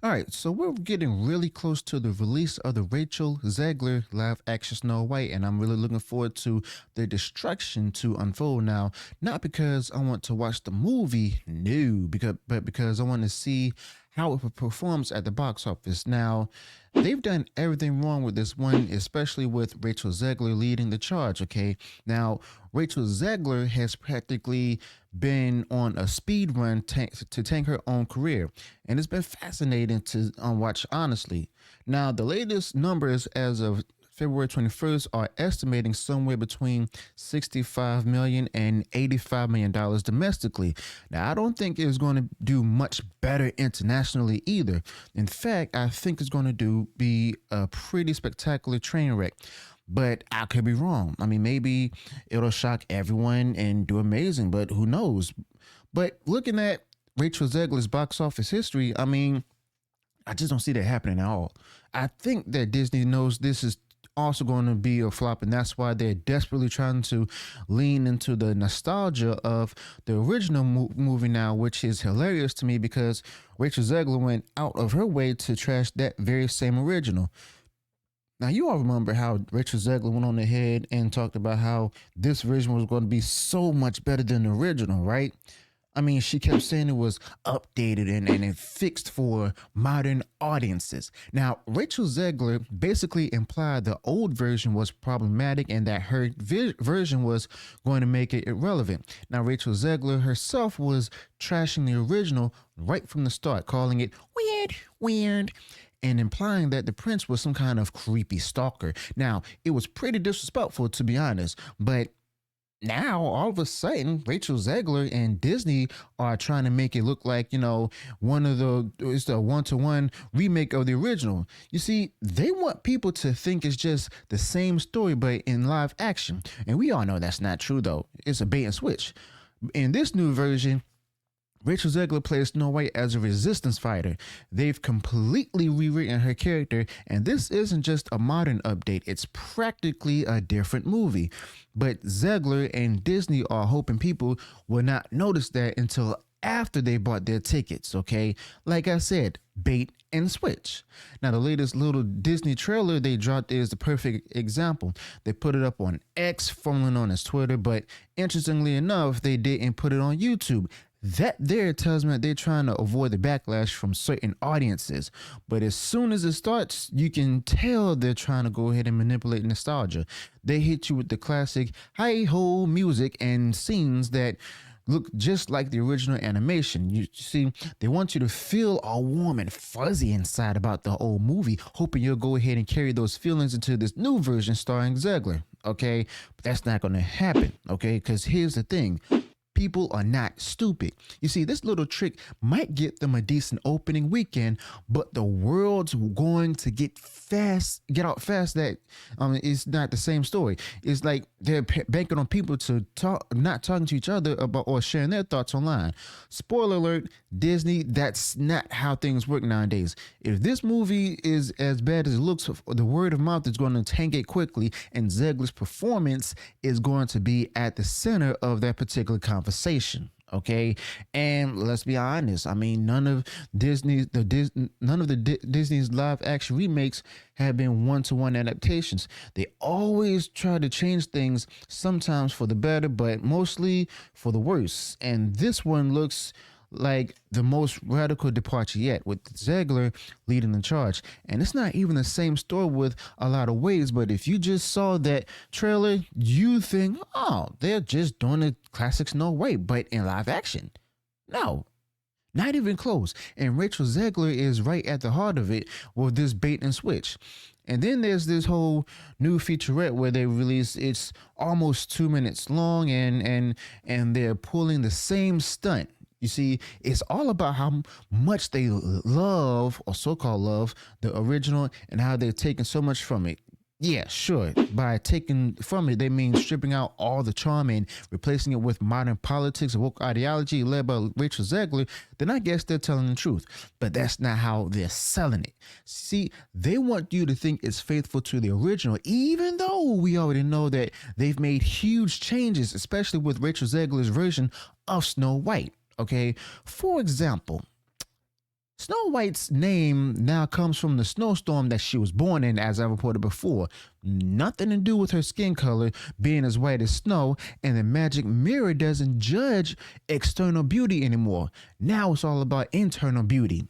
All right, so we're getting really close to the release of the Rachel Zegler live action Snow White, and I'm really looking forward to the destruction to unfold now. Not because I want to watch the movie, no, but because I want to see how it performs at the box office. Now, they've done everything wrong with this one, especially with Rachel Zegler leading the charge. Okay, now Rachel Zegler has practically been on a speed run to tank her own career, and it's been fascinating to watch, honestly. Now, the latest numbers as of February 21st are estimating somewhere between 65 million and 85 million dollars domestically. Now, I don't think it's going to do much better internationally either. In fact, I think it's going to do be a pretty spectacular train wreck. But I could be wrong. I mean, maybe it'll shock everyone and do amazing, but who knows? But looking at Rachel Zegler's box office history, I mean, I just don't see that happening at all. I think that Disney knows this is also going to be a flop, and that's why they're desperately trying to lean into the nostalgia of the original movie now, which is hilarious to me because Rachel Zegler went out of her way to trash that very same original. Now, you all remember how Rachel Zegler went on ahead and talked about how this version was going to be so much better than the original, right? I mean, she kept saying it was updated and fixed for modern audiences. Now, Rachel Zegler basically implied the old version was problematic and that her version was going to make it irrelevant. Now, Rachel Zegler herself was trashing the original right from the start, calling it weird, and implying that the prince was some kind of creepy stalker. Now, it was pretty disrespectful, to be honest, but now all of a sudden Rachel Zegler and Disney are trying to make it look like, one of it's the one-to-one remake of the original. You see, they want people to think it's just the same story but in live action, and we all know that's not true. Though it's a bait and switch. In this new version, Rachel Zegler plays Snow White as a resistance fighter. They've completely rewritten her character, and this isn't just a modern update, it's practically a different movie. But Zegler and Disney are hoping people will not notice that until after they bought their tickets, okay? Like I said, bait and switch. Now, the latest little Disney trailer they dropped is the perfect example. They put it up on X, formerly known as Twitter, but interestingly enough, they didn't put it on YouTube. That there tells me that they're trying to avoid the backlash from certain audiences. But as soon as it starts, you can tell they're trying to go ahead and manipulate nostalgia. They hit you with the classic hi-ho music and scenes that look just like the original animation. You see, they want you to feel all warm and fuzzy inside about the old movie, hoping you'll go ahead and carry those feelings into this new version starring Zegler. Okay, but that's not going to happen. Okay, because here's the thing. People are not stupid. You see, this little trick might get them a decent opening weekend, but the world's going to get out fast. That it's not the same story. It's like they're banking on people to not talking to each other about or sharing their thoughts online. Spoiler alert: Disney. That's not how things work nowadays. If this movie is as bad as it looks, the word of mouth is going to tank it quickly, and Zegler's performance is going to be at the center of that particular conversation. Okay, and let's be honest. I mean, none of Disney's live action remakes have been one-to-one adaptations. They always try to change things, sometimes for the better, but mostly for the worse. And this one looks like the most radical departure yet, with Zegler leading the charge. And it's not even the same story with a lot of ways, but if you just saw that trailer, you think, oh, they're just doing a classic Snow White, but in live action. No, not even close. And Rachel Zegler is right at the heart of it with this bait and switch. And then there's this whole new featurette where they release, it's almost 2 minutes long, and they're pulling the same stunt. You see, it's all about how much they love, or so-called love, the original and how they're taking so much from it. Yeah, sure. By taking from it, they mean stripping out all the charm and replacing it with modern politics and woke ideology led by Rachel Zegler. Then I guess they're telling the truth. But that's not how they're selling it. See, they want you to think it's faithful to the original, even though we already know that they've made huge changes, especially with Rachel Zegler's version of Snow White. Okay, for example, Snow White's name now comes from the snowstorm that she was born in, as I reported before. Nothing to do with her skin color being as white as snow, and the magic mirror doesn't judge external beauty anymore. Now it's all about internal beauty.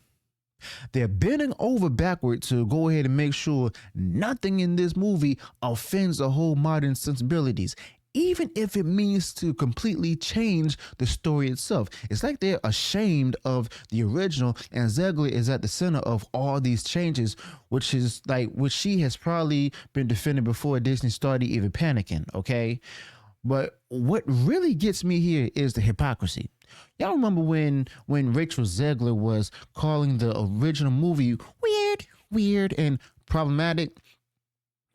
They're bending over backward to go ahead and make sure nothing in this movie offends the whole modern sensibilities, even if it means to completely change the story itself. It's like they're ashamed of the original, and Zegler is at the center of all these changes, which she has probably been defending before Disney started even panicking, okay? But what really gets me here is the hypocrisy. Y'all remember when Rachel Zegler was calling the original movie weird, and problematic?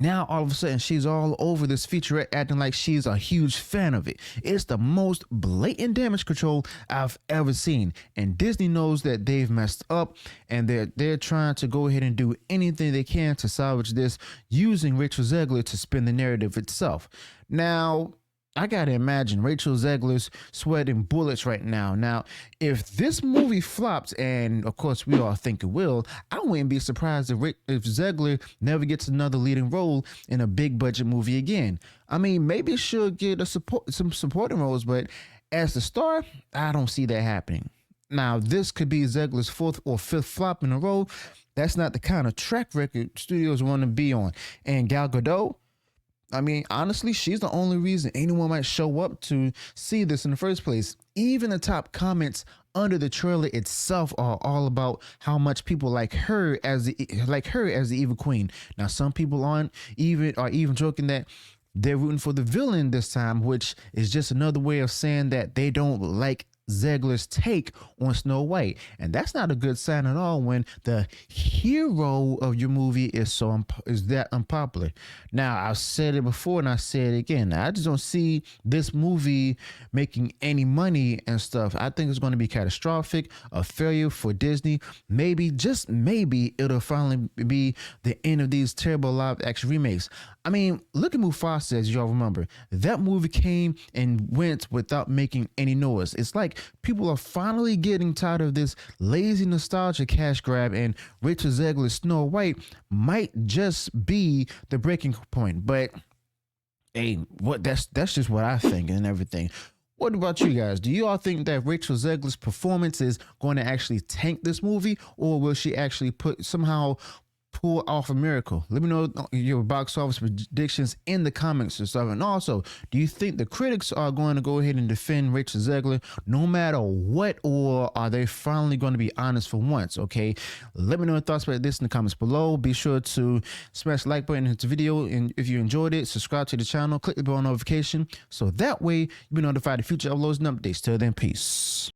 Now all of a sudden she's all over this featurette acting like she's a huge fan of it. It's the most blatant damage control I've ever seen. And Disney knows that they've messed up, and they're trying to go ahead and do anything they can to salvage this, using Rachel Zegler to spin the narrative itself. Now, I gotta imagine Rachel Zegler's sweating bullets right now. Now, if this movie flops, and of course we all think it will, I wouldn't be surprised if Zegler never gets another leading role in a big budget movie again. I mean, maybe she'll get some supporting roles, but as the star, I don't see that happening. Now, this could be Zegler's fourth or fifth flop in a row. That's not the kind of track record studios want to be on. And Gal Gadot, I mean, honestly, she's the only reason anyone might show up to see this in the first place. Even the top comments under the trailer itself are all about how much people like her as the evil queen. Now, some people are even joking that they're rooting for the villain this time, which is just another way of saying that they don't like Zegler's take on Snow White, and that's not a good sign at all when the hero of your movie is that unpopular. Now, I've said it before and I say it again. I just don't see this movie making any money and stuff. I think it's going to be catastrophic, a failure for Disney. Maybe, just maybe, it'll finally be the end of these terrible live action remakes. I mean, look at Mufasa, as y'all remember. That movie came and went without making any noise. It's like people are finally getting tired of this lazy nostalgia cash grab, and Rachel Zegler's Snow White might just be the breaking point. But hey, that's just what I think and everything. What about you guys? Do you all think that Rachel Zegler's performance is going to actually tank this movie, or will she actually somehow pull off a miracle? Let me know your box office predictions in the comments and stuff. And also, do you think the critics are going to go ahead and defend Rachel Zegler no matter what, or are they finally going to be honest for once? Okay, let me know your thoughts about this in the comments below. Be sure to smash the like button in this video, and if you enjoyed it, subscribe to the channel, click the bell notification so that way you'll be notified of future uploads and updates. Till then, peace.